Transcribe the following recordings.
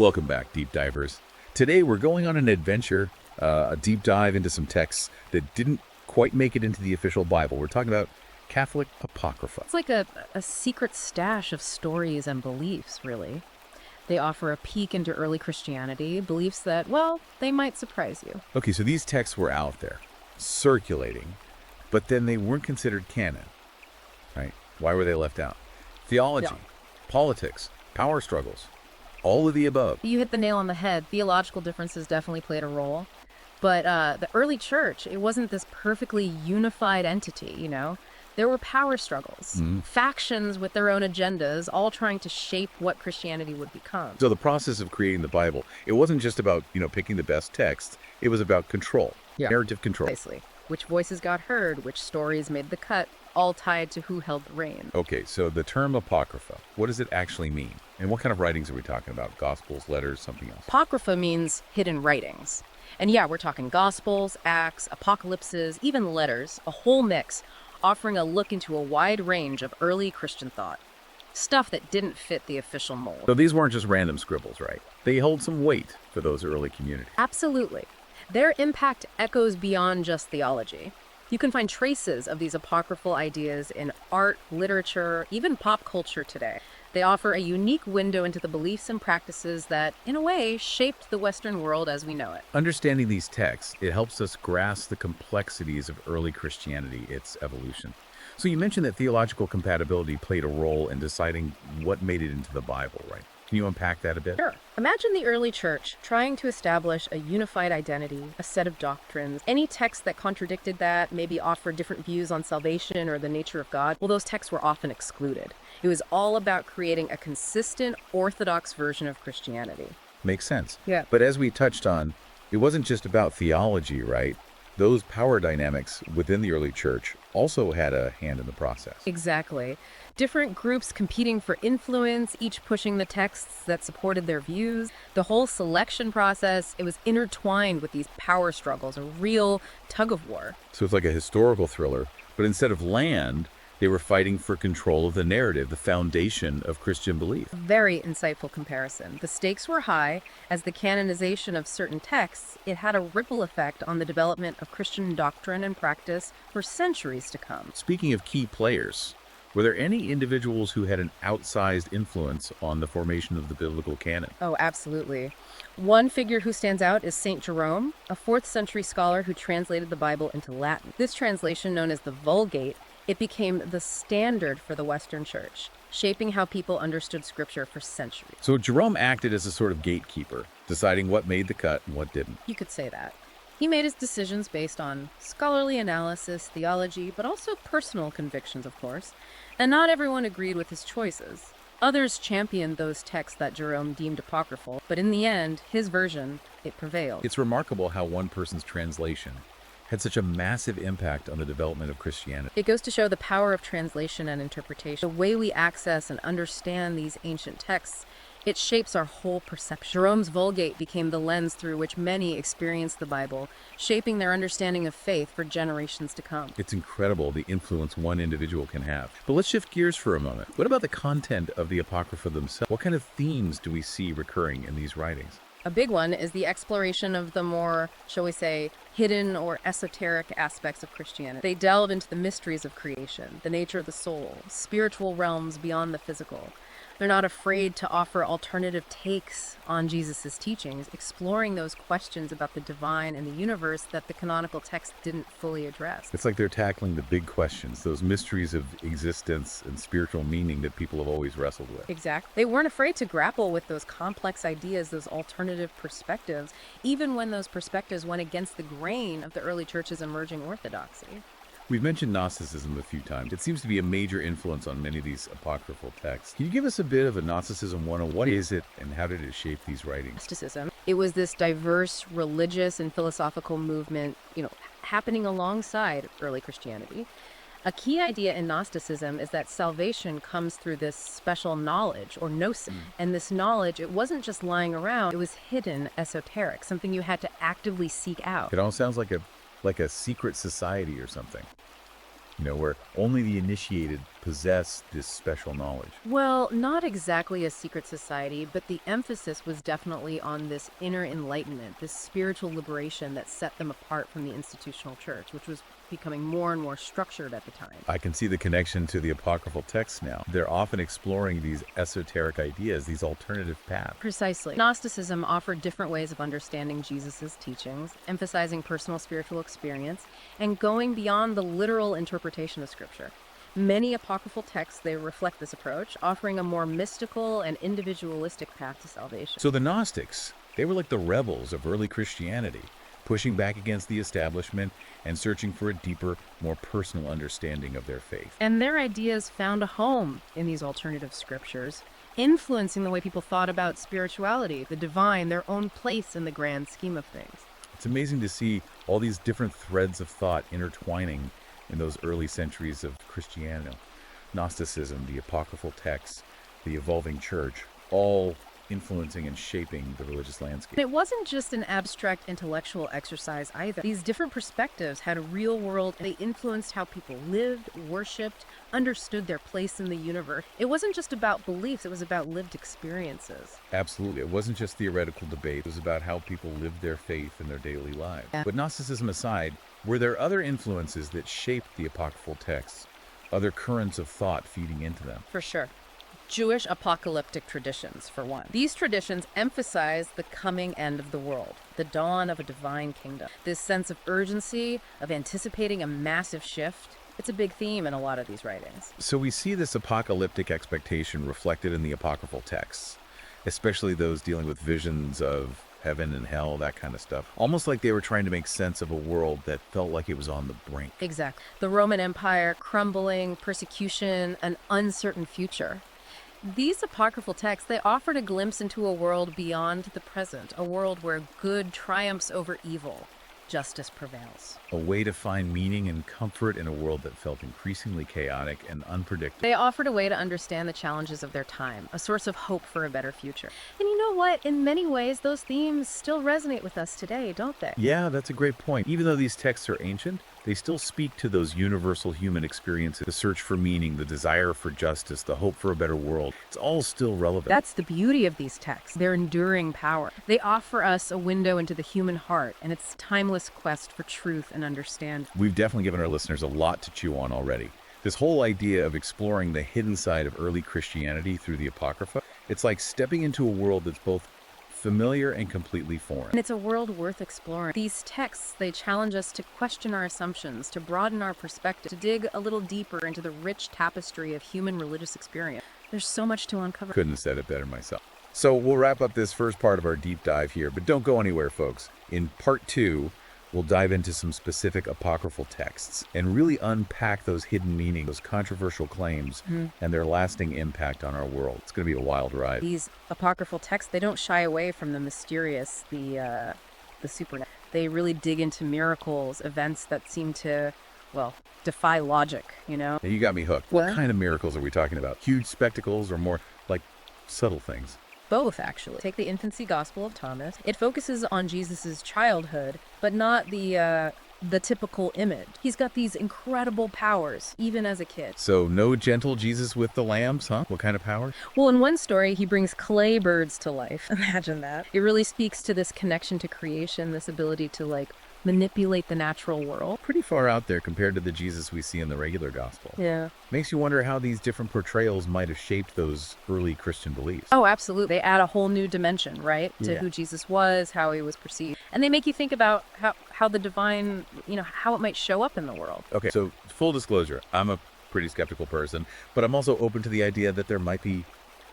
Welcome back, deep divers. Today we're going on an adventure, a deep dive into some texts that didn't quite make it into the official Bible. We're talking about Catholic Apocrypha. It's like a secret stash of stories and beliefs, really. They offer a peek into early Christianity, beliefs that, well, they might surprise you. Okay, so these texts were out there, circulating, but then they weren't considered canon, right? Why were they left out? Theology, politics, power struggles, all of the above. You hit the nail on the head. Theological differences definitely played a role. But the early church, it wasn't this perfectly unified entity, you know? There were power struggles, factions with their own agendas, all trying to shape what Christianity would become. So the process of creating the Bible, it wasn't just about, picking the best texts. It was about control, narrative control. Precisely. Which voices got heard, which stories made the cut, all tied to who held the reins. Okay, so the term Apocrypha, what does it actually mean? And what kind of writings are we talking about? Gospels, letters, something else? Apocrypha means hidden writings. And yeah, we're talking Gospels, Acts, Apocalypses, even letters, a whole mix, offering a look into a wide range of early Christian thought. Stuff that didn't fit the official mold. So these weren't just random scribbles, right? They hold some weight for those early communities. Absolutely. Their impact echoes beyond just theology. You can find traces of these apocryphal ideas in art, literature, even pop culture today. They offer a unique window into the beliefs and practices that, in a way, shaped the Western world as we know it. Understanding these texts, it helps us grasp the complexities of early Christianity, its evolution. So you mentioned that theological compatibility played a role in deciding what made it into the Bible, right? Can you unpack that a bit? Sure. Imagine the early church trying to establish a unified identity, a set of doctrines. Any text that contradicted that, maybe offered different views on salvation or the nature of God, well, those texts were often excluded. It was all about creating a consistent, orthodox version of Christianity. Makes sense. Yeah. But as we touched on, it wasn't just about theology, right? Those power dynamics within the early church also had a hand in the process. Exactly. Different groups competing for influence, each pushing the texts that supported their views. The whole selection process, it was intertwined with these power struggles, a real tug of war. So it's like a historical thriller, but instead of land, they were fighting for control of the narrative, the foundation of Christian belief. Very insightful comparison. The stakes were high. As the canonization of certain texts, it had a ripple effect on the development of Christian doctrine and practice for centuries to come. Speaking of key players, were there any individuals who had an outsized influence on the formation of the biblical canon? Oh, absolutely. One figure who stands out is Saint Jerome, a 4th century scholar who translated the Bible into Latin. This translation, known as the Vulgate, it became the standard for the Western Church, shaping how people understood Scripture for centuries. So Jerome acted as a sort of gatekeeper, deciding what made the cut and what didn't. You could say that. He made his decisions based on scholarly analysis, theology, but also personal convictions, of course. And not everyone agreed with his choices. Others championed those texts that Jerome deemed apocryphal, but in the end, his version, it prevailed. It's remarkable how one person's translation had such a massive impact on the development of Christianity. It goes to show the power of translation and interpretation. The way we access and understand these ancient texts, it shapes our whole perception. Jerome's Vulgate became the lens through which many experienced the Bible, shaping their understanding of faith for generations to come. It's incredible the influence one individual can have. But let's shift gears for a moment. What about the content of the Apocrypha themselves? What kind of themes do we see recurring in these writings? A big one is the exploration of the more, shall we say, hidden or esoteric aspects of Christianity. They delve into the mysteries of creation, the nature of the soul, spiritual realms beyond the physical. They're not afraid to offer alternative takes on Jesus' teachings, exploring those questions about the divine and the universe that the canonical text didn't fully address. It's like they're tackling the big questions, those mysteries of existence and spiritual meaning that people have always wrestled with. Exactly. They weren't afraid to grapple with those complex ideas, those alternative perspectives, even when those perspectives went against the grain of the early church's emerging orthodoxy. We've mentioned Gnosticism a few times. It seems to be a major influence on many of these apocryphal texts. Can you give us a bit of a Gnosticism 101? What is it and how did it shape these writings? Gnosticism. It was this diverse religious and philosophical movement, happening alongside early Christianity. A key idea in Gnosticism is that salvation comes through this special knowledge, or gnosis. And this knowledge, it wasn't just lying around, it was hidden, esoteric, something you had to actively seek out. It all sounds like a secret society or something. where only the initiated possess this special knowledge. Well, not exactly a secret society, but the emphasis was definitely on this inner enlightenment, this spiritual liberation that set them apart from the institutional church, which was becoming more and more structured at the time. I can see the connection to the apocryphal texts now. They're often exploring these esoteric ideas, these alternative paths. Precisely. Gnosticism offered different ways of understanding Jesus' teachings, emphasizing personal spiritual experience, and going beyond the literal interpretation of Scripture. Many apocryphal texts, they reflect this approach, offering a more mystical and individualistic path to salvation. So the Gnostics, they were like the rebels of early Christianity, pushing back against the establishment and searching for a deeper, more personal understanding of their faith. And their ideas found a home in these alternative scriptures, influencing the way people thought about spirituality, the divine, their own place in the grand scheme of things. It's amazing to see all these different threads of thought intertwining in those early centuries of Christianity. Gnosticism, the apocryphal texts, the evolving church, all influencing and shaping the religious landscape. It wasn't just an abstract intellectual exercise either. These different perspectives had a real world. They influenced how people lived, worshipped, understood their place in the universe. It wasn't just about beliefs, it was about lived experiences. Absolutely. It wasn't just theoretical debate. It was about how people lived their faith in their daily lives. Yeah. But Gnosticism aside, were there other influences that shaped the apocryphal texts? Other currents of thought feeding into them? For sure. Jewish apocalyptic traditions, for one. These traditions emphasize the coming end of the world, the dawn of a divine kingdom. This sense of urgency, of anticipating a massive shift, it's a big theme in a lot of these writings. So we see this apocalyptic expectation reflected in the apocryphal texts, especially those dealing with visions of heaven and hell, that kind of stuff. Almost like they were trying to make sense of a world that felt like it was on the brink. Exactly. The Roman Empire, crumbling, persecution, an uncertain future. These apocryphal texts, they offered a glimpse into a world beyond the present, a world where good triumphs over evil, justice prevails. A way to find meaning and comfort in a world that felt increasingly chaotic and unpredictable. They offered a way to understand the challenges of their time, a source of hope for a better future. And you know what? In many ways, those themes still resonate with us today, don't they? Yeah, that's a great point. Even though these texts are ancient, they still speak to those universal human experiences, the search for meaning, the desire for justice, the hope for a better world. It's all still relevant. That's the beauty of these texts, their enduring power. They offer us a window into the human heart and its timeless quest for truth and understanding. We've definitely given our listeners a lot to chew on already. This whole idea of exploring the hidden side of early Christianity through the Apocrypha, it's like stepping into a world that's both familiar and completely foreign. And it's a world worth exploring. These texts, they challenge us to question our assumptions, to broaden our perspective, to dig a little deeper into the rich tapestry of human religious experience. There's so much to uncover. Couldn't have said it better myself. So we'll wrap up this first part of our deep dive here, but don't go anywhere, folks. In part 2, we'll dive into some specific apocryphal texts and really unpack those hidden meanings, those controversial claims, and their lasting impact on our world. It's going to be a wild ride. These apocryphal texts, they don't shy away from the mysterious, the supernatural. They really dig into miracles, events that seem to, well, defy logic, you know? Now, you got me hooked. What? What kind of miracles are we talking about? Huge spectacles or more like subtle things? Both, actually. Take the infancy gospel of Thomas. It focuses on Jesus' childhood, but not the typical image. He's got these incredible powers, even as a kid. So no gentle Jesus with the lambs, huh? What kind of power? Well, in one story, he brings clay birds to life. Imagine that. It really speaks to this connection to creation, this ability to, like, manipulate the natural world. Pretty far out there compared to the Jesus we see in the regular gospel. Yeah. Makes you wonder how these different portrayals might have shaped those early Christian beliefs. Oh, absolutely. They add a whole new dimension, right? To Yeah. who Jesus was, how he was perceived. And they make you think about how the divine, how it might show up in the world. Okay, so full disclosure, I'm a pretty skeptical person, but I'm also open to the idea that there might be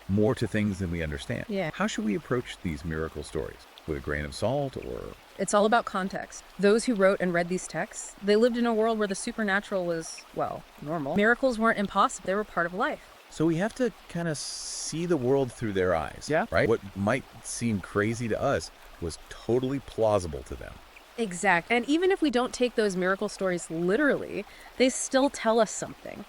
more to things than we understand. Yeah. How should we approach these miracle stories? With a grain of salt or... It's all about context. Those who wrote and read these texts, they lived in a world where the supernatural was, well, normal. Miracles weren't impossible. They were part of life. So we have to kind of see the world through their eyes. Yeah. Right? What might seem crazy to us was totally plausible to them. Exactly. And even if we don't take those miracle stories literally, they still tell us something,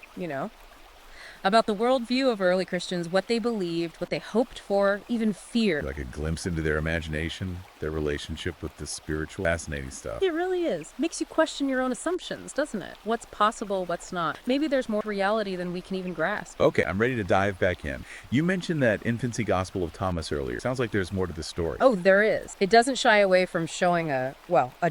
about the worldview of early Christians, what they believed, what they hoped for, even feared. Like a glimpse into their imagination. their relationship with the spiritual. Fascinating stuff. It really is. Makes you question your own assumptions, doesn't it? What's possible, what's not. Maybe there's more reality than we can even grasp. Okay, I'm ready to dive back in. You mentioned that infancy gospel of Thomas earlier. Sounds like there's more to the story. Oh, there is. It doesn't shy away from showing a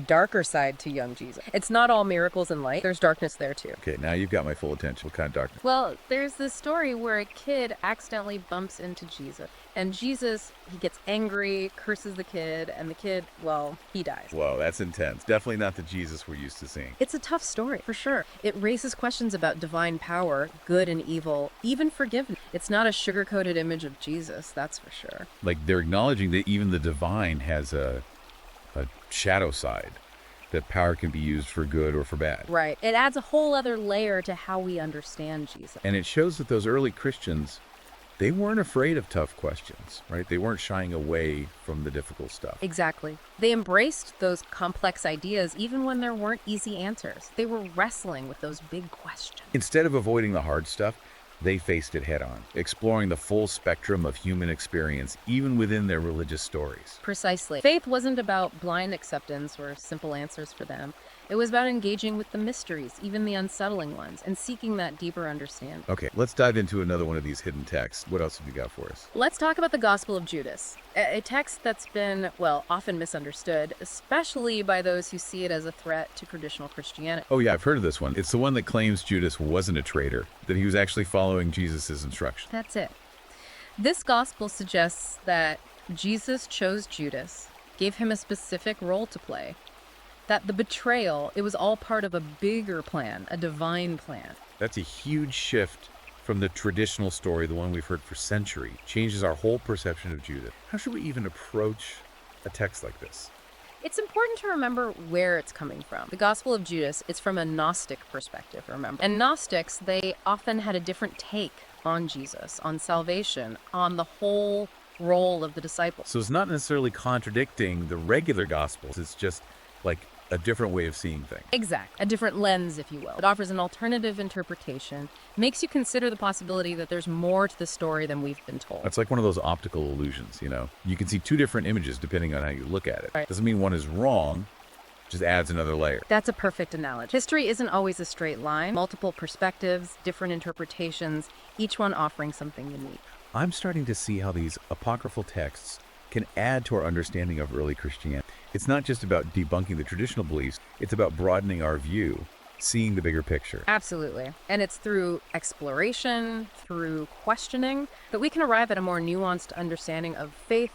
darker side to young Jesus. It's not all miracles and light. There's darkness there too. Okay, now you've got my full attention. What kind of darkness? Well, there's this story where a kid accidentally bumps into Jesus. And Jesus, he gets angry, curses the kid, and the kid, well, he dies. Whoa, that's intense. Definitely not the Jesus we're used to seeing. It's a tough story, for sure. It raises questions about divine power, good and evil, even forgiveness. It's not a sugar-coated image of Jesus, that's for sure. Like, they're acknowledging that even the divine has a shadow side, that power can be used for good or for bad. Right. It adds a whole other layer to how we understand Jesus. And it shows that those early Christians, they weren't afraid of tough questions, right? They weren't shying away from the difficult stuff. Exactly. They embraced those complex ideas even when there weren't easy answers. They were wrestling with those big questions. Instead of avoiding the hard stuff, they faced it head on, exploring the full spectrum of human experience, even within their religious stories. Precisely. Faith wasn't about blind acceptance or simple answers for them. It was about engaging with the mysteries, even the unsettling ones, and seeking that deeper understanding. Okay, let's dive into another one of these hidden texts. What else have you got for us? Let's talk about the Gospel of Judas, a text that's been, often misunderstood, especially by those who see it as a threat to traditional Christianity. Oh yeah, I've heard of this one. It's the one that claims Judas wasn't a traitor, that he was actually following Jesus' instructions. That's it. This gospel suggests that Jesus chose Judas, gave him a specific role to play, that the betrayal, it was all part of a bigger plan, a divine plan. That's a huge shift from the traditional story, the one we've heard for centuries. Changes our whole perception of Judas. How should we even approach a text like this? It's important to remember where it's coming from. The Gospel of Judas, it's from a Gnostic perspective, remember. And Gnostics, they often had a different take on Jesus, on salvation, on the whole role of the disciples. So it's not necessarily contradicting the regular Gospels. It's just like a different way of seeing things. Exactly. A different lens, if you will. It offers an alternative interpretation, makes you consider the possibility that there's more to the story than we've been told. It's like one of those optical illusions, you know? You can see two different images depending on how you look at it. Right. Doesn't mean one is wrong, just adds another layer. That's a perfect analogy. History isn't always a straight line. Multiple perspectives, different interpretations, each one offering something unique. I'm starting to see how these apocryphal texts can add to our understanding of early Christianity. It's not just about debunking the traditional beliefs, it's about broadening our view, seeing the bigger picture. Absolutely. And it's through exploration, through questioning, that we can arrive at a more nuanced understanding of faith,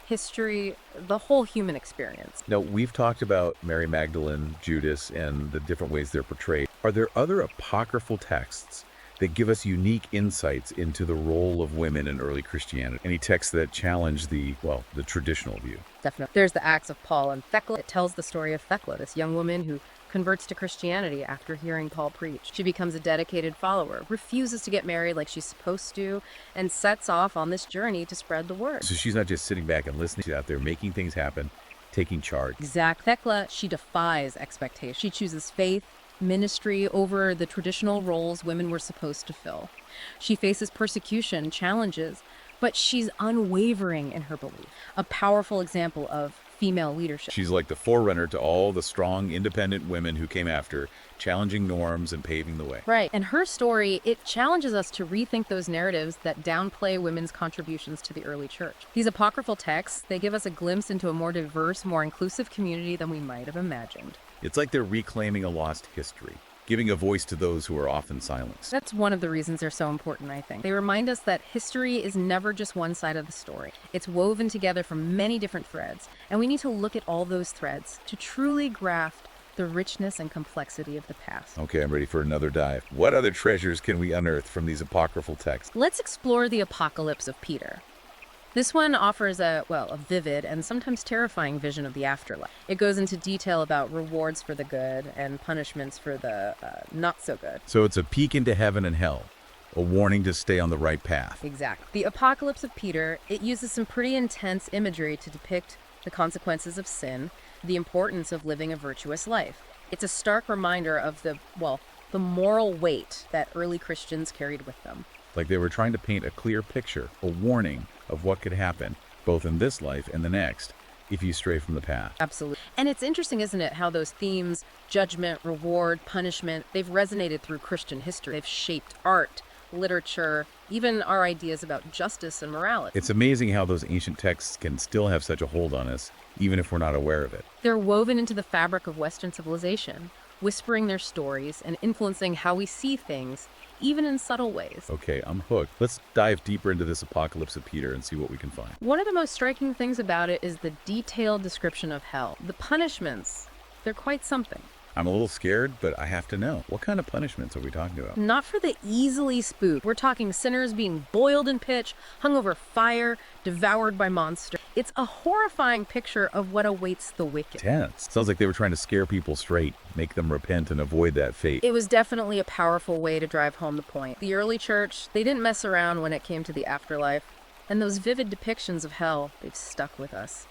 history, the whole human experience. Now, we've talked about Mary Magdalene, Judas, and the different ways they're portrayed. Are there other apocryphal texts that give us unique insights into the role of women in early Christianity? Any texts that challenge the traditional view? Definitely. There's the Acts of Paul and Thecla. It tells the story of Thecla, this young woman who converts to Christianity after hearing Paul preach. She becomes a dedicated follower, refuses to get married like she's supposed to, and sets off on this journey to spread the word. So she's not just sitting back and listening. She's out there making things happen, taking charge. Exact. Thecla, she defies expectation. She chooses faith, ministry over the traditional roles women were supposed to fill. She faces persecution, challenges, but she's unwavering in her belief. A powerful example of female leadership. She's like the forerunner to all the strong, independent women who came after, challenging norms and paving the way. Right. And her story, it challenges us to rethink those narratives that downplay women's contributions to the early church. These apocryphal texts, they give us a glimpse into a more diverse, more inclusive community than we might have imagined. It's like they're reclaiming a lost history, giving a voice to those who are often silenced. That's one of the reasons they're so important, I think. They remind us that history is never just one side of the story. It's woven together from many different threads, and we need to look at all those threads to truly graft the richness and complexity of the past. Okay, I'm ready for another dive. What other treasures can we unearth from these apocryphal texts? Let's explore the Apocalypse of Peter. This one offers a vivid and sometimes terrifying vision of the afterlife. It goes into detail about rewards for the good and punishments for the not so good. So it's a peek into heaven and hell, a warning to stay on the right path. Exactly. The Apocalypse of Peter, it uses some pretty intense imagery to depict the consequences of sin, the importance of living a virtuous life. It's a stark reminder of the moral weight that early Christians carried with them. Like they were trying to paint a clear picture, a warning of what could happen, both in this life and the next, if you stray from the path. Absolutely. And it's interesting, isn't it, how those themes, judgment, reward, punishment, they've resonated through Christian history. They've shaped art, literature, even our ideas about justice and morality. It's amazing how those ancient texts can still have such a hold on us, even if we're not aware of it. They're woven into the fabric of Western civilization, whispering their stories and influencing how we see things, even in subtle ways. Okay, I'm hooked. Let's dive deeper into this Apocalypse of Peter and see what we can find. One of the most striking things about it is the detailed description of hell. The punishments, they're quite something. I'm a little scared, but I have to know. What kind of punishments are we talking about? Not for the easily spooked. We're talking sinners being boiled in pitch, hung over fire, devoured by monsters. It's a horrifying picture of what awaits the wicked. Tense. Sounds like they were trying to scare people straight, make them repent and avoid that fate. It was definitely a powerful way to drive home the point. The early church, they didn't mess around when it came to the afterlife. And those vivid depictions of hell, they've stuck with us.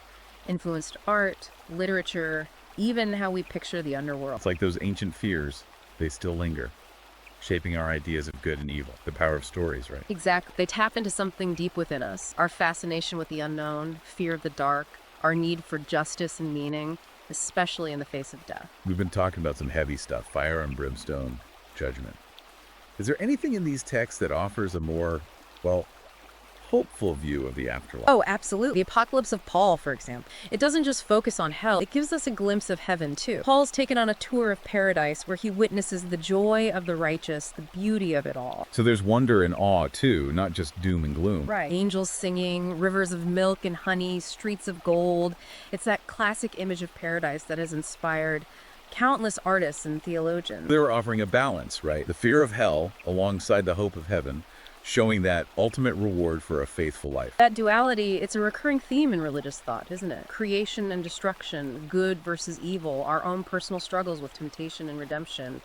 Influenced art, literature, even how we picture the underworld. It's like those ancient fears, they still linger, shaping our ideas of good and evil. The power of stories, right? Exactly. They tap into something deep within us. Our fascination with the unknown, fear of the dark, our need for justice and meaning, especially in the face of death. We've been talking about some heavy stuff, fire and brimstone, judgment. Is there anything in these texts that offers a more, well, hopeful view of the afterlife? Oh, absolutely. The Apocalypse of Paul, for example. It doesn't just focus on hell. It gives us a glimpse of heaven, too. Paul's taken on a tour of paradise where he witnesses the joy of the righteous, the beauty of it all. So there's wonder and awe, too, not just doom and gloom. Right. Angels singing, rivers of milk and honey, streets of gold. It's that classic image of paradise that has inspired countless artists and theologians. They were offering a balance, right? The fear of hell alongside the hope of heaven, showing that ultimate reward for a faithful life. That duality, it's a recurring theme in religious thought, isn't it? Creation and destruction, good versus evil, our own personal struggles with temptation and redemption.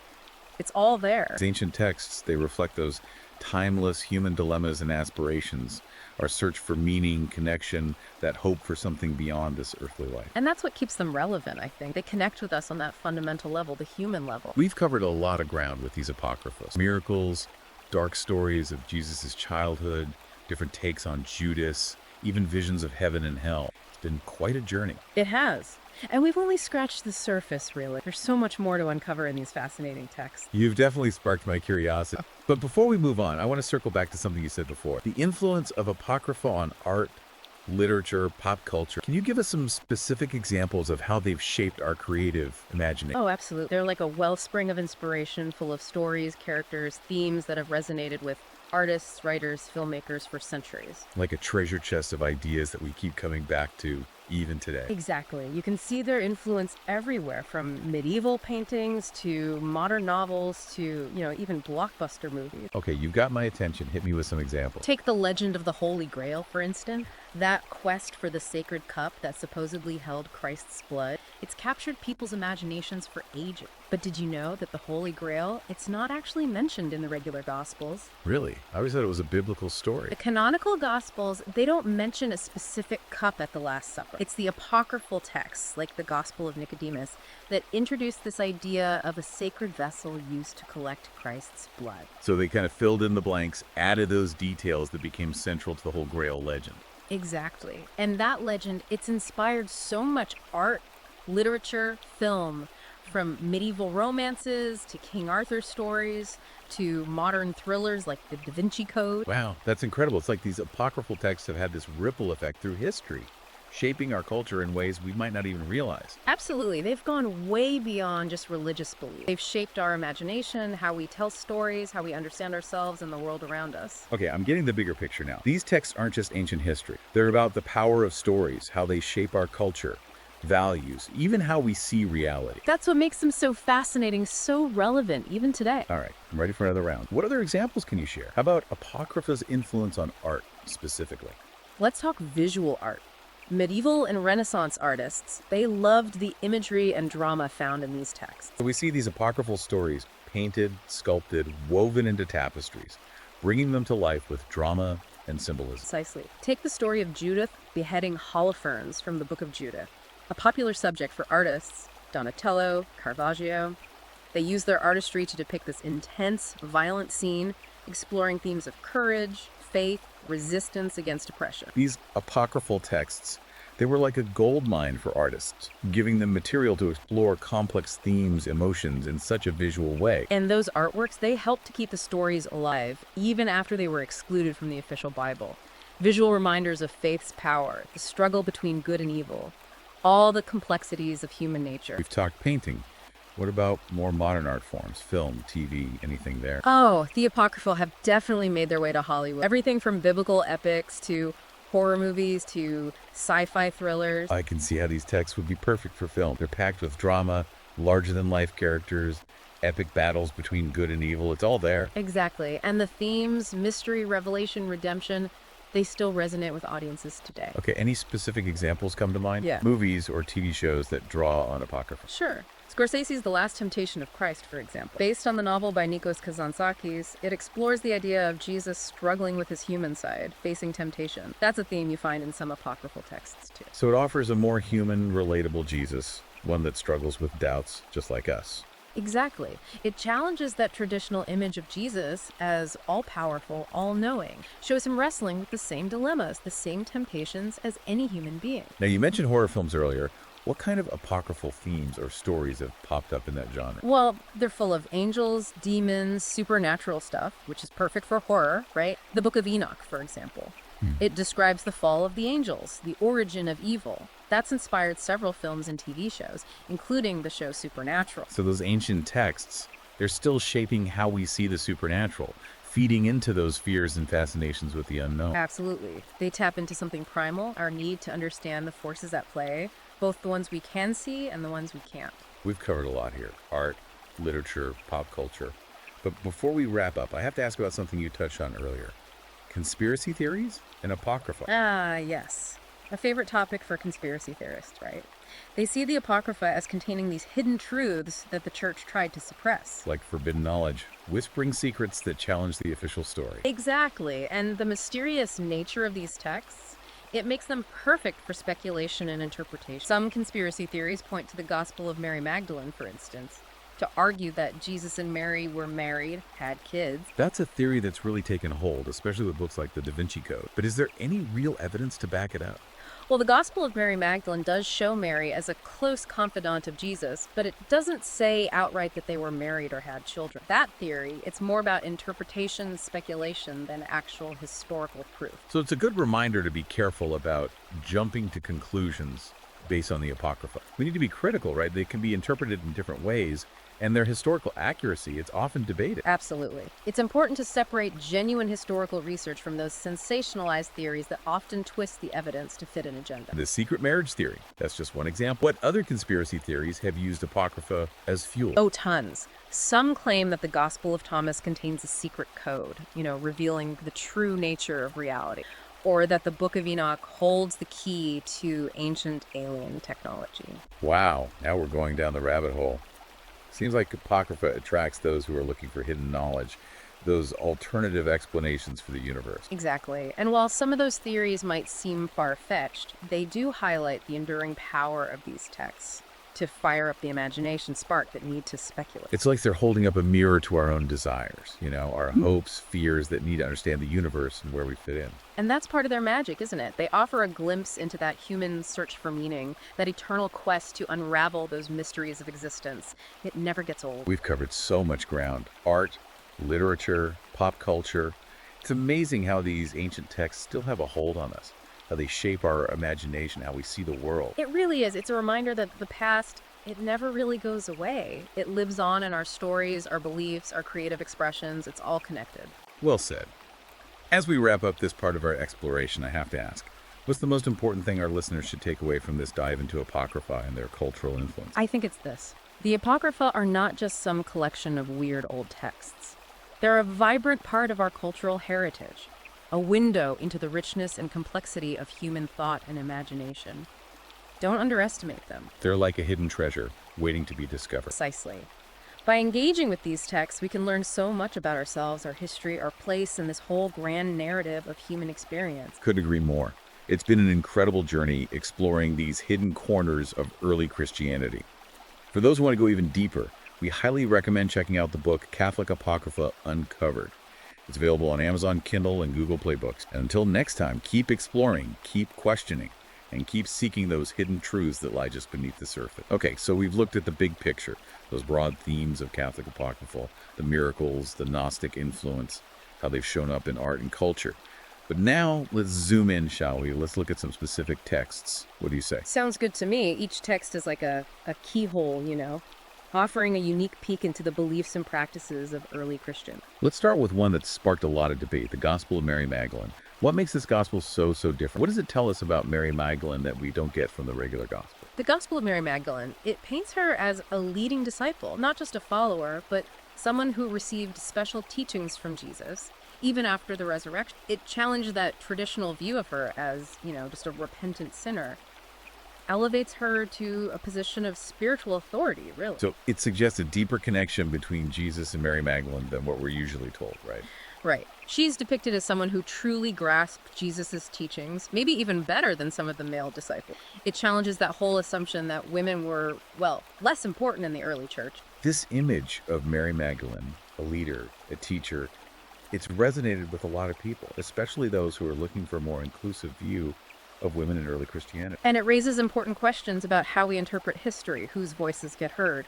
It's all there. These ancient texts, they reflect those timeless human dilemmas and aspirations, our search for meaning, connection, that hope for something beyond this earthly life. And that's what keeps them relevant, I think. They connect with us on that fundamental level, the human level. We've covered a lot of ground with these Apocryphas. Miracles, dark stories of Jesus' childhood, different takes on Judas, even visions of heaven and hell. It's been quite a journey. It has. And we've only scratched the surface, really. There's so much more to uncover in these fascinating texts. You've definitely sparked my curiosity. But before we move on, I want to circle back to something you said before. The influence of Apocrypha on art, literature, pop culture. Can you give us some specific examples of how they've shaped our creative imagination? Oh, absolutely. They're like a wellspring of inspiration full of stories, characters, themes that have resonated with artists, writers, filmmakers for centuries. Like a treasure chest of ideas that we keep coming back to even today. Exactly. You can see their influence everywhere, from medieval paintings to modern novels to, even blockbuster movies. Okay, you've got my attention. Hit me with some examples. Take the legend of the Holy Grail, for instance. That quest for the sacred cup that supposedly held Christ's blood. It's captured people's imaginations for ages. But did you know that the Holy Grail, it's not actually mentioned in the regular Gospels? Really? I always thought it was a biblical story. The canonical Gospels, they don't mention a specific cup at the Last Supper. It's the apocryphal texts, like the Gospel of Nicodemus, that introduce this idea of a sacred vessel used to collect Christ's blood. So they kind of filled in the blanks, added those details that became central to the whole Grail legend. Exactly. And that legend, it's inspired so much art, literature, film, from medieval romances to King Arthur stories to modern thrillers like the Da Vinci Code. Wow, that's incredible. It's like these apocryphal texts have had this ripple effect through history, shaping our culture in ways we might not even realize. Absolutely. They've gone way beyond just religious belief. They've shaped our imagination, how we tell stories, how we understand ourselves and the world around us. Okay, I'm getting the bigger picture now. These texts aren't just ancient history. They're about the power of stories, how they shape our culture, values, even how we see reality. That's what makes them so fascinating, so relevant, even today. All right, I'm ready for another round. What other examples can you share? How about Apocrypha's influence on art specifically? Let's talk visual art. Medieval and Renaissance artists, they loved the imagery and drama found in these texts. So we see these apocryphal stories painted, sculpted, woven into tapestries, bringing them to life with drama and symbolism. Precisely. Take the story of Judith beheading Holofernes from the Book of Judith, a popular subject for artists, Donatello, Caravaggio. They use their artistry to depict this intense, violent scene, exploring themes of courage, faith, resistance against oppression. These apocryphal texts, They were like a gold mine for artists, giving them material to explore complex themes, emotions in such a visual way. And those artworks, they helped to keep the stories alive, even after they were excluded from the official Bible. Visual reminders of faith's power, the struggle between good and evil, all the complexities of human nature. We've talked painting. What about more modern art forms? Film, TV, anything there? Oh, the Apocrypha have definitely made their way to Hollywood. Everything from biblical epics to horror movies to sci-fi thrillers. I can see how these texts would be perfect for film. They're packed with drama, larger-than-life characters, epic battles between good and evil. It's all there. Exactly. And the themes, mystery, revelation, redemption, they still resonate with audiences today. Okay, any specific examples come to mind? Yeah. Movies or TV shows that draw on Apocrypha. Sure. Scorsese's The Last Temptation of Christ, for example. Based on the novel by Nikos Kazantzakis, it explores the idea of Jesus struggling with his human side, facing temptation. That's a theme you find in some apocryphal texts, too. So it offers a more human, relatable Jesus, one that struggles with doubts just like us. Exactly. It challenges that traditional image of Jesus as all-powerful, all-knowing, shows him wrestling with the same dilemmas, the same temptations as any human being. Now, you mentioned horror films earlier. What kind of apocryphal themes or stories have popped up in that genre? Well, they're full of angels, demons, supernatural stuff, which is perfect for horror, right? The Book of Enoch, for example. It describes the fall of the angels, the origin of evil. That's inspired several films and TV shows, including the show Supernatural. So those ancient texts, they're still shaping how we see the supernatural, feeding into those fears and fascinations with the unknown. Absolutely. They tap into something primal, our need to understand the forces at play, both the ones we can see and the ones we can't. We've covered a lot here: art, literature, pop culture. But before we wrap up, I have to ask about something you touched on earlier. Conspiracy theories and Apocrypha. Ah, yes. A favorite topic for conspiracy theorists, right? They see the Apocrypha as containing these hidden truths that the church tried to suppress. Like forbidden knowledge, whispering secrets that challenge the official story. Exactly. And the mysterious nature of these texts, it makes them perfect for speculation and interpretation. Some conspiracy theories point to the Gospel of Mary Magdalene, for instance, to argue that Jesus and Mary were married, had kids. That's a theory that's really taken hold, especially with books like the Da Vinci Code. But is there any real evidence to back it up? Well, the Gospel of Mary Magdalene does show Mary as a close confidant of Jesus, but it doesn't say outright that they were married or had children. That theory, it's more about interpretation, speculation, than actual historical proof. So it's a good reminder to be careful about jumping to conclusions based on the Apocrypha. We need to be critical, right? They can be interpreted in different ways, and their historical accuracy, it's often debated. Absolutely. It's important to separate genuine historical research from those sensationalized theories that often twist the evidence to fit an agenda. The secret marriage theory, that's just one example. What other conspiracy theories have used Apocrypha as fuel? Oh, tons. Some claim that the Gospel of Thomas contains a secret code, revealing the true nature of reality, or that the Book of Enoch holds the key to ancient alien technology. Wow, now we're going down the rabbit hole. Seems like Apocrypha attracts those who are looking for hidden knowledge, those alternative explanations for the universe. Exactly. And while some of those theories might seem far-fetched, they do highlight the enduring power of these texts to fire up the imagination spark that need to speculate. It's like they're holding up a mirror to our own desires, our hopes, fears that need to understand the universe and where we fit in. And that's part of their magic, isn't it? They offer a glimpse into that human search for meaning, that eternal quest to unravel those mysteries of existence. It never gets old. We've covered so much ground: art, literature, pop culture. It's amazing how these ancient texts still have a hold on us, how they shape our imagination, how we see the world. It really is. It's a reminder that the past, it never really goes away. It lives on in our stories, our beliefs, our creative expressions. It's all connected. Well said. As we wrap up this part of our exploration, I have to ask, what's the most important thing our listeners should take away from this dive into Apocrypha and their cultural influence? I think it's this. The Apocrypha are not just some collection of weird old texts. They're a vibrant part of our cultural heritage, a window into the richness and complexity of human thought and imagination. Don't underestimate them. They're like a hidden treasure waiting to be discovered. Precisely. By engaging with these texts, we can learn so much about ourselves, our history, our place in this whole grand narrative of human experience. Couldn't agree more. It's been an incredible journey exploring these hidden corners of early Christianity. For those who want to go even deeper, we highly recommend checking out the book Catholic Apocrypha Uncovered. It's available on Amazon Kindle and Google Play Books. And until next time, keep exploring, keep questioning, and keep seeking those hidden truths that lie just beneath the surface. Okay, so we've looked at the big picture, those broad themes of Catholic Apocryphal, the miracles, the Gnostic influence, how they've shown up in art and culture. But now let's zoom in, shall we? Let's look at some specific texts. What do you say? Sounds good to me. Each text is like a keyhole, offering a unique peek into the beliefs and practices of early Christians. Let's start with one that sparked a lot of debate, the Gospel of Mary Magdalene. What makes this gospel so different? What does it tell us about Mary Magdalene that we don't get from the regular gospel? The Gospel of Mary Magdalene, it paints her as a leading disciple, not just a follower, but someone who received special teachings from Jesus. Even after the resurrection, it challenged that traditional view of her as, just a repentant sinner. Elevates her to a position of spiritual authority, really. So it suggests a deeper connection between Jesus and Mary Magdalene than what we're usually told, right? Right. She's depicted as someone who truly grasped Jesus' teachings, maybe even better than some of the male disciples. It challenges that whole assumption that women were, less important in the early church. This image of Mary Magdalene, a leader, a teacher, it's resonated with a lot of people, especially those who are looking for a more inclusive view of women in early Christianity. And it raises important questions about how we interpret history, whose voices get heard.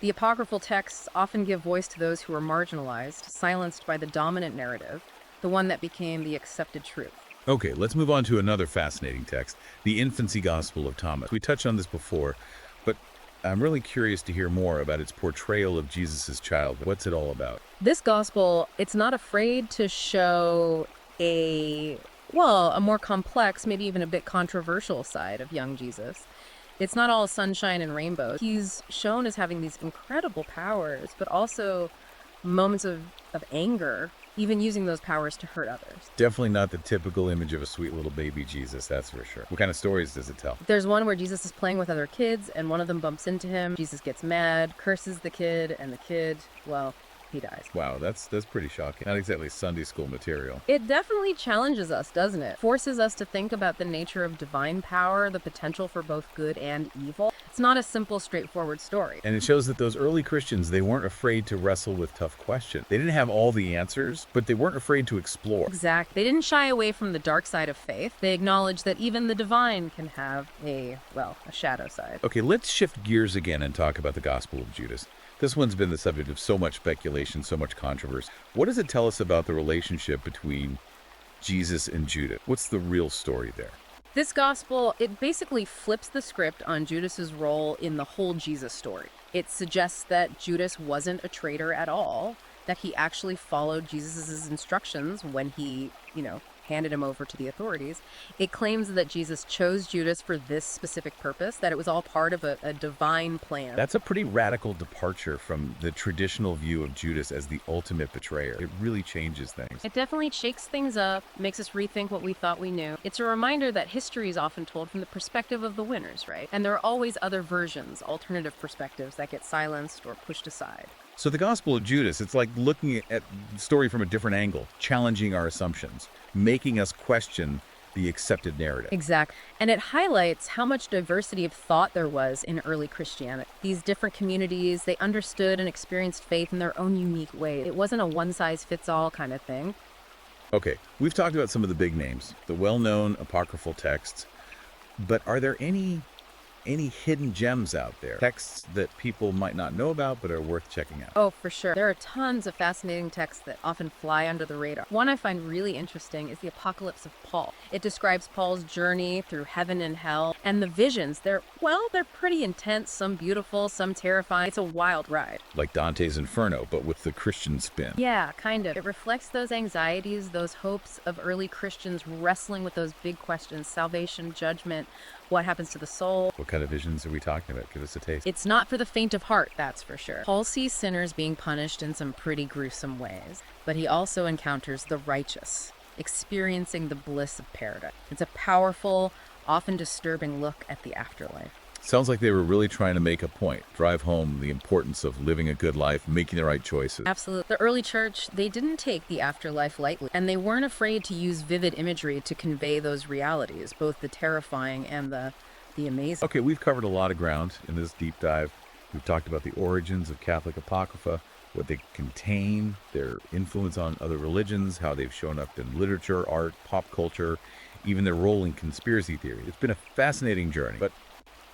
The apocryphal texts often give voice to those who are marginalized, silenced by the dominant narrative, the one that became the accepted truth. Okay, let's move on to another fascinating text, the Infancy Gospel of Thomas. We touched on this before, but I'm really curious to hear more about its portrayal of Jesus' childhood. What's it all about? This gospel, it's not afraid to show a more complex, maybe even a bit controversial side of young Jesus. It's not all sunshine and rainbows. He's shown as having these incredible powers, but also moments of anger, even using those powers to hurt others. Definitely not the typical image of a sweet little baby Jesus, that's for sure. What kind of stories does it tell? There's one where Jesus is playing with other kids, and one of them bumps into him. Jesus gets mad, curses the kid, and the kid, he dies. Wow, that's pretty shocking. Not exactly Sunday school material. It definitely challenges us, doesn't it? Forces us to think about the nature of divine power, the potential for both good and evil. It's not a simple, straightforward story. And it shows that those early Christians, they weren't afraid to wrestle with tough questions. They didn't have all the answers, but they weren't afraid to explore. Exactly. They didn't shy away from the dark side of faith. They acknowledged that even the divine can have a shadow side. Okay, let's shift gears again and talk about the Gospel of Judas. This one's been the subject of so much speculation, so much controversy. What does it tell us about the relationship between Jesus and Judas? What's the real story there? This gospel, it basically flips the script on Judas's role in the whole Jesus story. It suggests that Judas wasn't a traitor at all, that he actually followed Jesus's instructions when he, handed him over to the authorities. It claims that Jesus chose Judas for this specific purpose, that it was all part of a divine plan. That's a pretty radical departure from the traditional view of Judas as the ultimate betrayer. It really changes things. It definitely shakes things up, makes us rethink what we thought we knew. It's a reminder that history is often told from the perspective of the winners, right? And there are always other versions, alternative perspectives that get silenced or pushed aside. So the Gospel of Judas, it's like looking at the story from a different angle, challenging our assumptions, making us question the accepted narrative. Exactly. And it highlights how much diversity of thought there was in early Christianity. These different communities, they understood and experienced faith in their own unique way. It wasn't a one-size-fits-all kind of thing. Okay, we've talked about some of the big names, the well-known apocryphal texts, but are there any hidden gems out there? Texts that people might not know about but are worth checking out? Oh, for sure. There are tons of fascinating texts that often fly under the radar. One I find really interesting is the Apocalypse of Paul. It describes Paul's journey through heaven and hell, and the visions, they're pretty intense, some beautiful, some terrifying. It's a wild ride. Like Dante's Inferno, but with the Christian spin. Yeah, kind of. It reflects those anxieties, those hopes of early Christians wrestling with those big questions: salvation, judgment, what happens to the soul. What kind of visions are we talking about? Give us a taste. It's not for the faint of heart, that's for sure. Paul sees sinners being punished in some pretty gruesome ways, but he also encounters the righteous, experiencing the bliss of paradise. It's a powerful, often disturbing look at the afterlife. Sounds like they were really trying to make a point, drive home the importance of living a good life, making the right choices. Absolutely. The early church, they didn't take the afterlife lightly, and they weren't afraid to use vivid imagery to convey those realities, both the terrifying and the amazing. Okay, we've covered a lot of ground in this deep dive. We've talked about the origins of Catholic Apocrypha, what they contain, their influence on other religions, how they've shown up in literature, art, pop culture, even their role in conspiracy theory. It's been a fascinating journey. But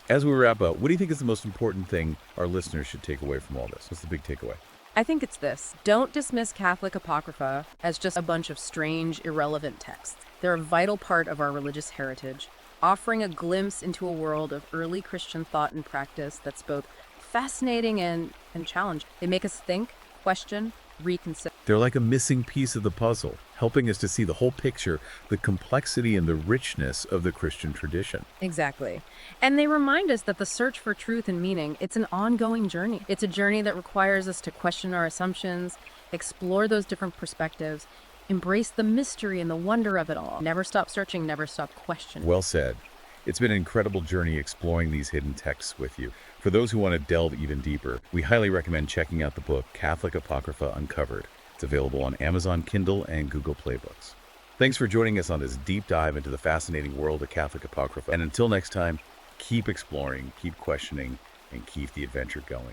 as we wrap up, what do you think is the most important thing our listeners should take away from all this? What's the big takeaway? I think it's this. Don't dismiss Catholic Apocrypha as just a bunch of strange, irrelevant texts. They're a vital part of our religious heritage, offering a glimpse into a world of early Christian thought and practice that's both fascinating and challenging. They make us think, question, reconsider. They're like a missing piece of the puzzle, helping us to see the whole picture, the complexity and the richness of the Christian tradition. Exactly. And they remind us that the search for truth and meaning, it's an ongoing journey. It's a journey that requires us to question our assumptions, explore those different perspectives, embrace the mystery and the wonder of it all. Never stop searching, never stop questioning. Well said. It's been an incredible journey exploring these hidden texts with you. For those who want to delve even deeper, we highly recommend checking out the book Catholic Apocrypha Uncovered. It's available on Amazon Kindle and Google Play Books. Thanks for joining us on this deep dive into the fascinating world of Catholic Apocrypha. And until next time, keep exploring, keep questioning, and keep the adventure going.